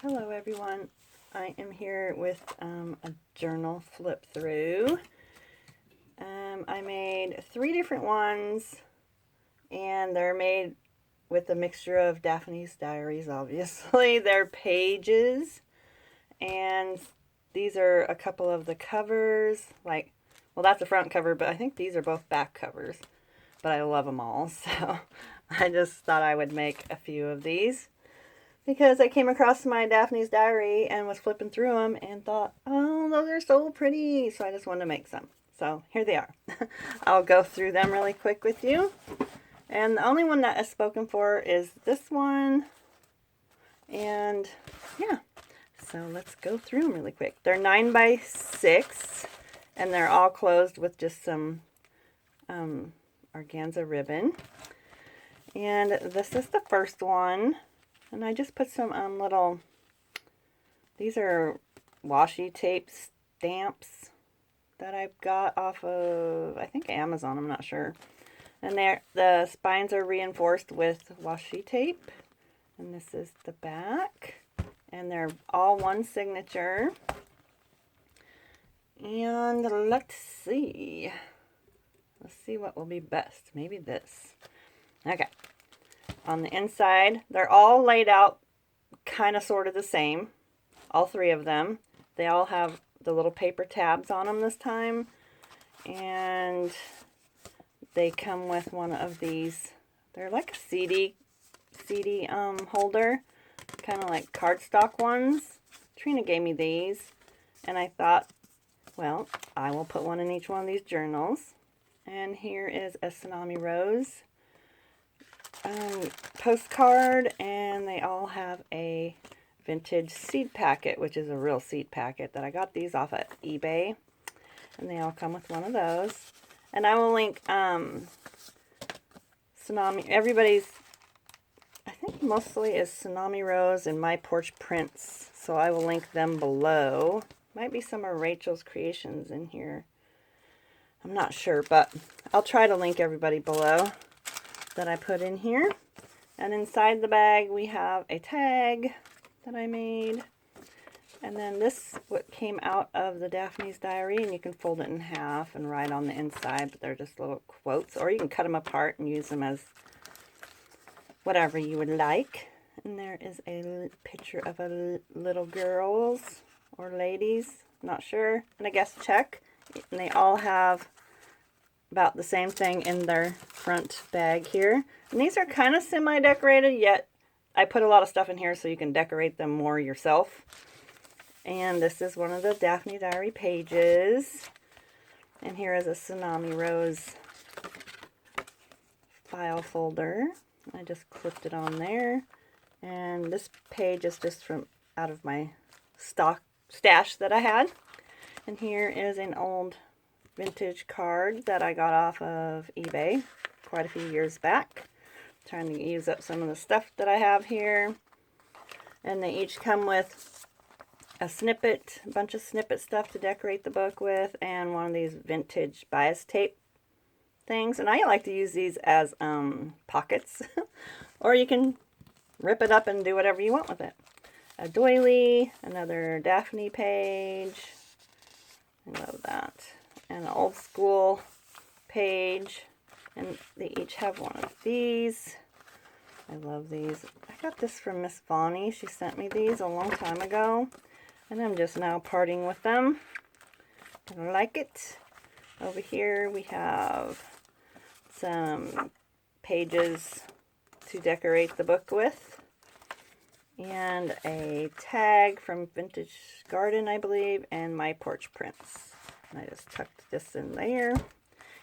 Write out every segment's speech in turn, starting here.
Hello everyone, I am here with a journal flip through. I made 3 different ones and they're made with a mixture of Daphne's diaries, obviously. They're pages, and these are a couple of the covers, well, that's the front cover, but I think these are both back covers, but I love them all, so I just thought I would make a few of these because I came across my Daphne's diary and was flipping through them and thought, oh, those are so pretty. So I just wanted to make some. So here they are. I'll go through them really quick with you. And the only one that is spoken for is this one. And yeah, so let's go through them really quick. They're 9 by 6 and they're all closed with just some organza ribbon. And this is the first one. And I just put some these are washi tape stamps that I got off of, I think, Amazon, I'm not sure. And the spines are reinforced with washi tape. And this is the back. And they're all one signature. And let's see. Let's see what will be best. Maybe this. Okay. On the inside, they're all laid out kind of sort of the same. All 3 of them. They all have the little paper tabs on them this time. And they come with one of these. They're like a CD holder. Kind of like cardstock ones. Trina gave me these. And I thought, well, I will put one in each one of these journals. And here is a Tsunami Rose postcard, and they all have a vintage seed packet, which is a real seed packet that I got these off of eBay, and they all come with one of those. And I will link Tsunami, everybody's, I think mostly is Tsunami Rose and My Porch Prints, so I will link them below. Might be some of Rachel's creations in here, I'm not sure, but I'll try to link everybody below that I put in here. And inside the bag we have a tag that I made. And then this what came out of the Daphne's diary, and you can fold it in half and write on the inside, but they're just little quotes, or you can cut them apart and use them as whatever you would like. And there is a picture of a little girls or ladies, not sure, and I guess check. And they all have about the same thing in their front bag here. And these are kind of semi-decorated, yet I put a lot of stuff in here so you can decorate them more yourself. And this is one of the Daphne Diary pages. And here is a Tsunami Rose file folder. I just clipped it on there. And this page is just from out of my stash that I had. And here is an old vintage card that I got off of eBay quite a few years back. I'm trying to use up some of the stuff that I have here. And they each come with a snippet, a bunch of snippet stuff to decorate the book with, and one of these vintage bias tape things. And I like to use these as pockets, or you can rip it up and do whatever you want with it. A doily, another Daphne page. I love that. And an old school page, and they each have one of these. I love these. I got this from Miss Vonnie. She sent me these a long time ago, and I'm just now parting with them. I like it. Over here we have some pages to decorate the book with, and a tag from Vintage Garden, I believe, and My Porch Prints. And I just tucked this in there.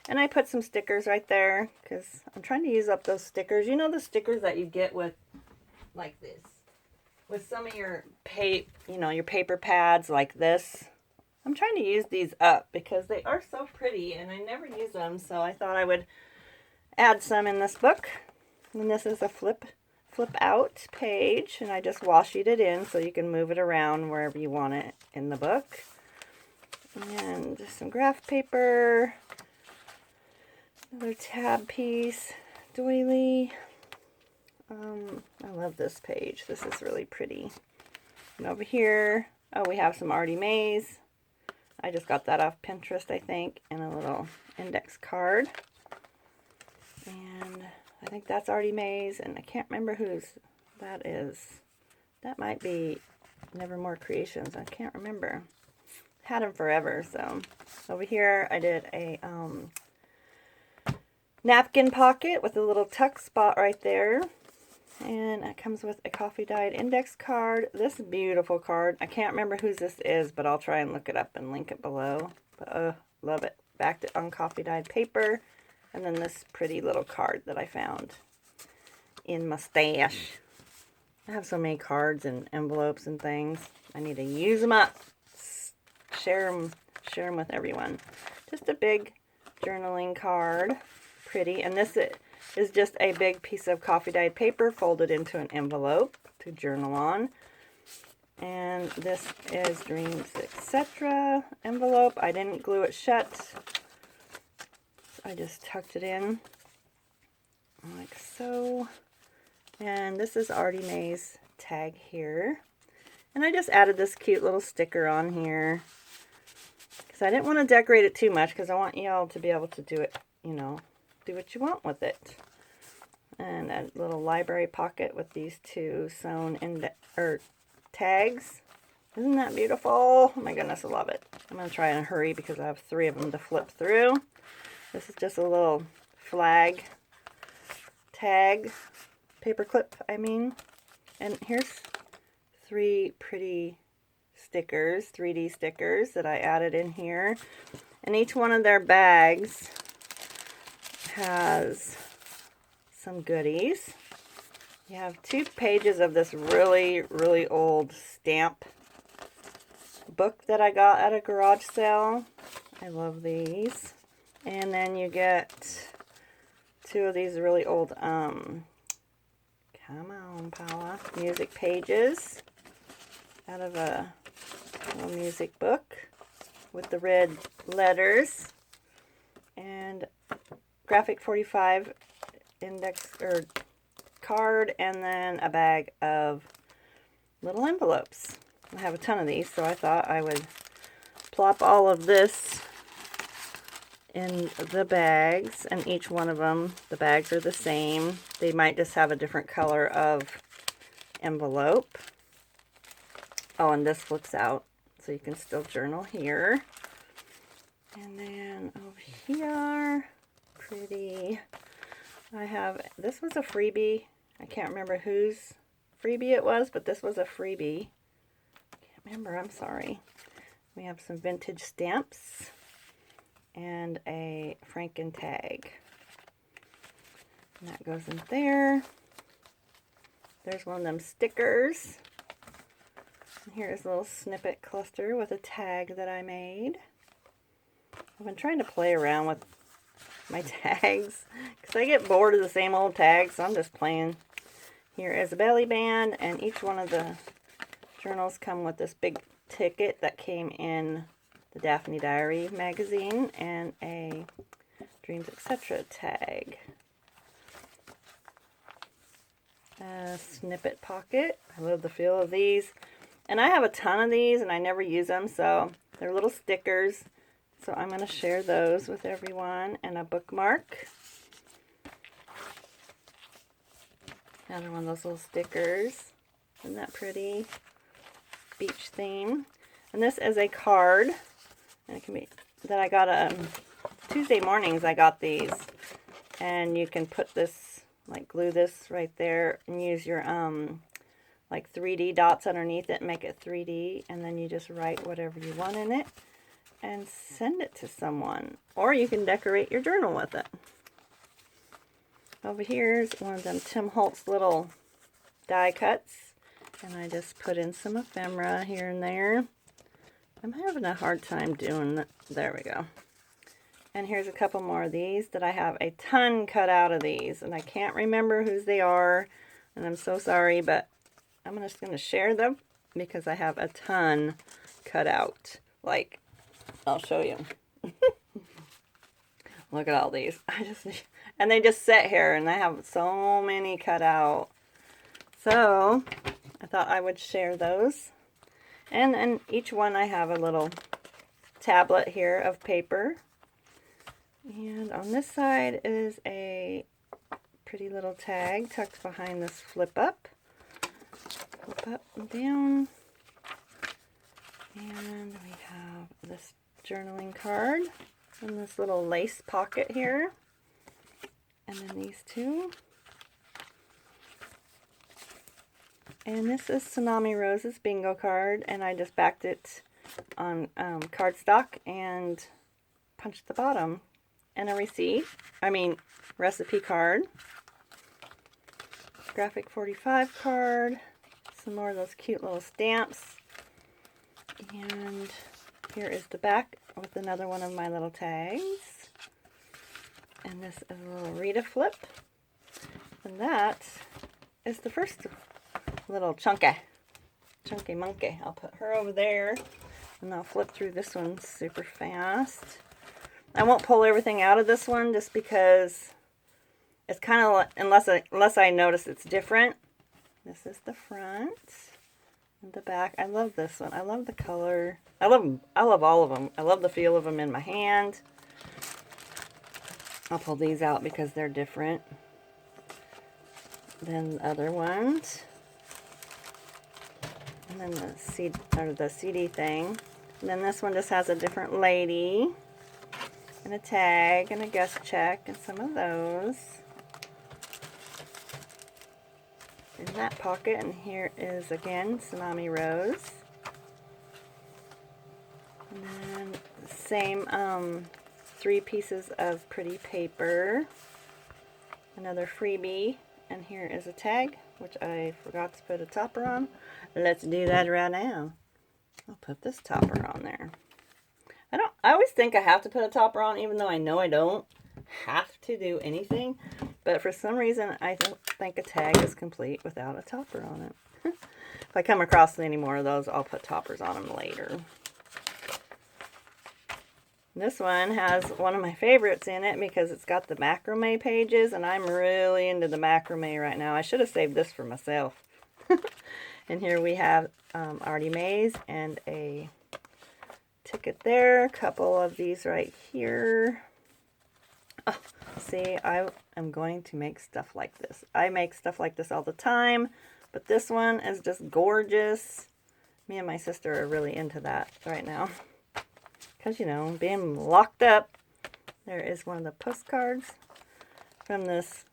And I put some stickers right there because I'm trying to use up those stickers. You know the stickers that you get with, like this, with some of your your paper pads like this. I'm trying to use these up because they are so pretty and I never use them. So I thought I would add some in this book. And this is a flip out page, and I just washi it in so you can move it around wherever you want it in the book. And some graph paper, another tab piece, doily. I love this page. This is really pretty. And over here, oh, we have some Artie Mays. I just got that off Pinterest, I think, and a little index card. And I think that's Artie Mays, and I can't remember whose that is. That might be Nevermore Creations. I can't remember. Had them forever, so. Over here, I did a napkin pocket with a little tuck spot right there. And it comes with a coffee dyed index card. This beautiful card. I can't remember whose this is, but I'll try and look it up and link it below. But love it. Backed it on coffee dyed paper. And then this pretty little card that I found in my stash. I have so many cards and envelopes and things. I need to use them up. Share them with everyone. Just a big journaling card. Pretty. And this is just a big piece of coffee dyed paper folded into an envelope to journal on. And this is Dreams, etc. envelope. I didn't glue it shut. I just tucked it in like so. And this is Artie May's tag here. And I just added this cute little sticker on here because I didn't want to decorate it too much because I want y'all to be able to do it, you know, do what you want with it. And a little library pocket with these two sewn in tags. Isn't that beautiful? Oh my goodness, I love it. I'm going to try and hurry because I have 3 of them to flip through. This is just a little flag tag, paper clip, I mean. And here's 3 pretty stickers, 3D stickers that I added in here. And each one of their bags has some goodies. You have 2 pages of this really, really old stamp book that I got at a garage sale. I love these. And then you get 2 of these really old, come on, Paula, music pages out of a little music book with the red letters, and graphic 45 index or card, and then a bag of little envelopes. I have a ton of these, so I thought I would plop all of this in the bags, and each one of them, the bags are the same. They might just have a different color of envelope. Oh, and this flips out, so you can still journal here. And then over here, pretty, I have, this was a freebie. I can't remember whose freebie it was, but this was a freebie. Can't remember, I'm sorry. We have some vintage stamps and a Franken tag. And that goes in there. There's one of them stickers. And here's a little snippet cluster with a tag that I made. I've been trying to play around with my tags because I get bored of the same old tags, so I'm just playing. Here is a belly band, and each one of the journals come with this big ticket that came in the Daphne Diary magazine, and a Dreams Etc. tag. A snippet pocket. I love the feel of these. And I have a ton of these, and I never use them, so they're little stickers. So I'm going to share those with everyone. And a bookmark. Another one of those little stickers. Isn't that pretty? Beach theme. And this is a card. And it can be that I got Tuesday mornings. I got these, and you can put this, like glue this right there, and use your like 3D dots underneath it and make it 3D, and then you just write whatever you want in it and send it to someone, or you can decorate your journal with it. Over here is one of them Tim Holtz little die cuts, and I just put in some ephemera here and there. I'm having a hard time doing that. There we go. And here's a couple more of these that I have a ton cut out of these, and I can't remember whose they are, and I'm so sorry, but I'm just going to share them because I have a ton cut out. Like, I'll show you. Look at all these. And they just sit here, and I have so many cut out. So I thought I would share those And in each one I have a little tablet here of paper. And on this side is a pretty little tag tucked behind this flip up and down. And we have this journaling card and this little lace pocket here. And then these two. And this is Tsunami Rose's bingo card, and I just backed it on cardstock and punched the bottom. And a recipe card, graphic 45 card, some more of those cute little stamps, and here is the back with another one of my little tags. And this is a little Rita flip, and that is the first little chunky monkey. I'll put her over there, and I'll flip through this one super fast. I won't pull everything out of this one just because it's kind of like, unless I notice it's different. This is the front and the back. I love this one. I love the color. I love all of them. I love the feel of them in my hand. I'll pull these out because they're different than the other ones. And then the CD thing. And then this one just has a different lady and a tag and a guest check and some of those in that pocket. And here is again Tsunami Rose. And then the same 3 pieces of pretty paper, another freebie, and here is a tag which I forgot to put a topper on. Let's do that right now. I'll put this topper on there. I always think I have to put a topper on, even though I know I don't have to do anything. But for some reason, I don't think a tag is complete without a topper on it. If I come across any more of those, I'll put toppers on them later. This one has one of my favorites in it because it's got the macrame pages, and I'm really into the macrame right now. I should have saved this for myself. And here we have Artie Mays and a ticket there. A couple of these right here. Oh, see, I am going to make stuff like this. I make stuff like this all the time, but this one is just gorgeous. Me and my sister are really into that right now. Because, you know, being locked up. There is one of the postcards from this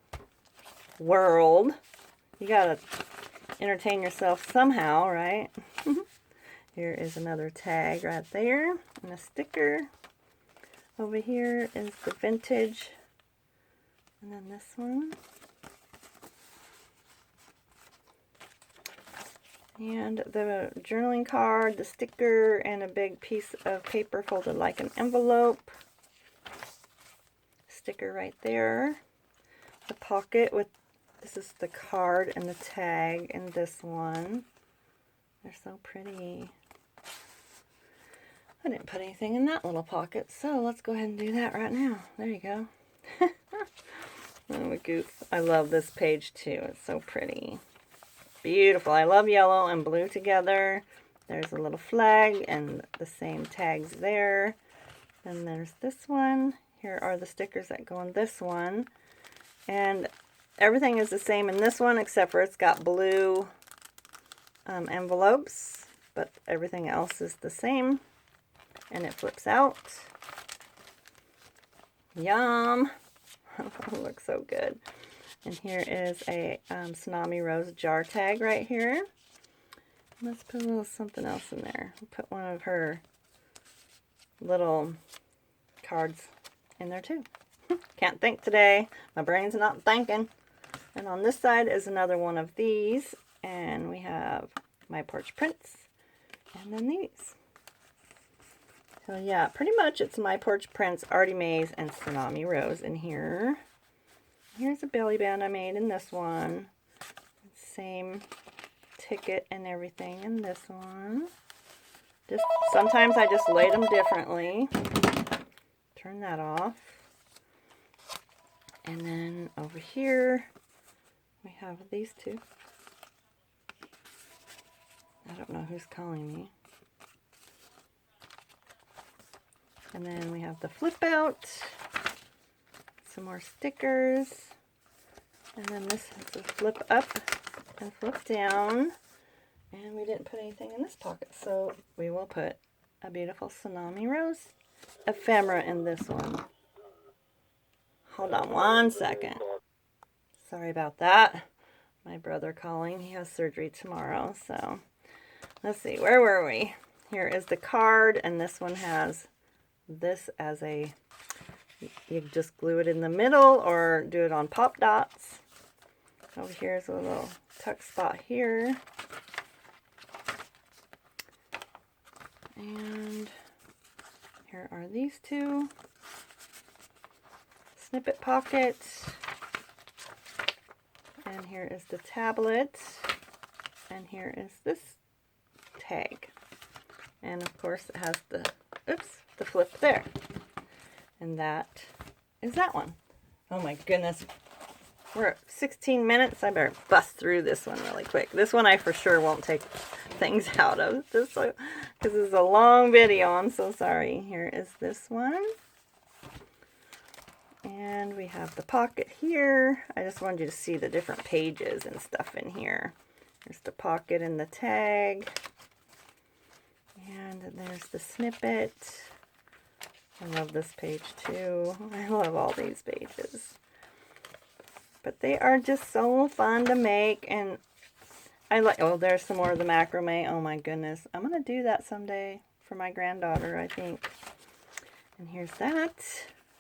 world. You gotta entertain yourself somehow, right? Here is another tag right there and a sticker. Over here is the vintage, and then this one. And the journaling card, the sticker, and a big piece of paper folded like an envelope. Sticker right there. The pocket with, this is the card and the tag in this one. They're so pretty. I didn't put anything in that little pocket, so let's go ahead and do that right now. There you go. Oh, a goof. I love this page too. It's so pretty. Beautiful. I love yellow and blue together. There's a little flag and the same tags there. Then there's this one. Here are the stickers that go on this one. And everything is the same in this one except for it's got blue envelopes, but everything else is the same. And it flips out. Yum! It looks so good. And here is a Tsunami Rose jar tag right here. Let's put a little something else in there. We'll put one of her little cards in there too. Can't think today. My brain's not thinking. And on this side is another one of these. And we have My Porch Prints. And then these. So yeah, pretty much it's My Porch Prints, Artie Mays, and Tsunami Rose in here. Here's a belly band I made in this one. Same ticket and everything in this one. Just sometimes I just laid them differently. Turn that off. And then over here we have these two. I don't know who's calling me. And then we have the flip out, some more stickers, and then this has the flip up and flip down. And we didn't put anything in this pocket, so we will put a beautiful Tsunami Rose ephemera in this one. Hold on one second. Sorry about that. My brother calling. He has surgery tomorrow, so let's see. Where were we? Here is the card, and this one has this as a, you just glue it in the middle or do it on pop dots. Over here is a little tuck spot here. And here are these two snippet pockets. And here is the tablet. And here is this tag. And of course it has the, the flip there. And that is that one. Oh my goodness. We're at 16 minutes. I better bust through this one really quick. This one I for sure won't take things out of, just so, because this is a long video. I'm so sorry. Here is this one. And we have the pocket here. I just wanted you to see the different pages and stuff in here. There's the pocket and the tag. And there's the snippet. I love this page too. I love all these pages. But they are just so fun to make, and I like, oh, there's some more of the macrame. Oh my goodness. I'm going to do that someday for my granddaughter, I think. And here's that.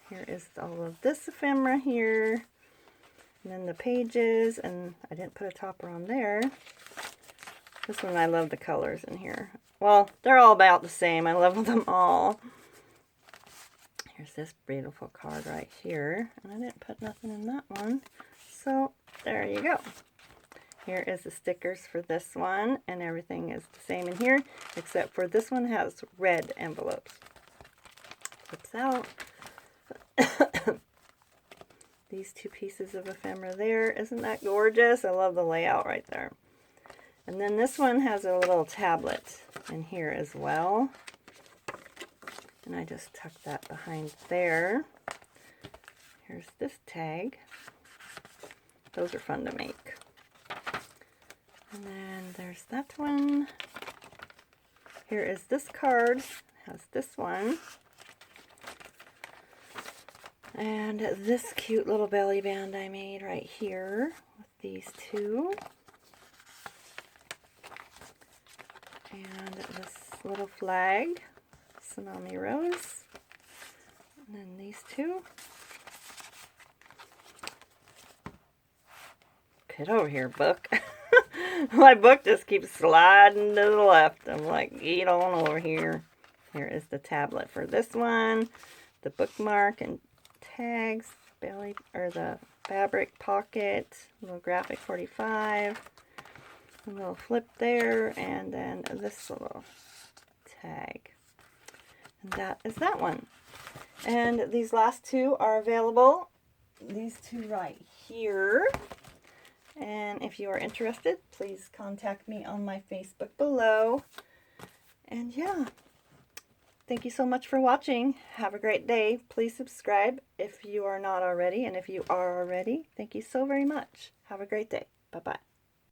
Here is all of this ephemera here. And then the pages, and I didn't put a topper on there. This one, I love the colors in here. Well, they're all about the same. I love them all. Here's this beautiful card right here. And I didn't put nothing in that one. So, there you go. Here is the stickers for this one. And everything is the same in here. Except for this one has red envelopes. Flips out. These two pieces of ephemera there. Isn't that gorgeous? I love the layout right there. And then this one has a little tablet in here as well. And I just tuck that behind there. Here's this tag. Those are fun to make. And then there's that one. Here is this card. It has this one. And this cute little belly band I made right here with these two. And this little flag, Tsunami Rose. And then these two. Get over here, book. My book just keeps sliding to the left. I'm like, get on over here. Here is the tablet for this one. The bookmark and tags, belly, or the fabric pocket, little graphic 45, a little flip there, and then this little tag. And that is that one. And these last two are available. These two right here. And if you are interested, please contact me on my Facebook below. And yeah. Thank you so much for watching. Have a great day. Please subscribe if you are not already. And if you are already, thank you so very much. Have a great day. Bye-bye.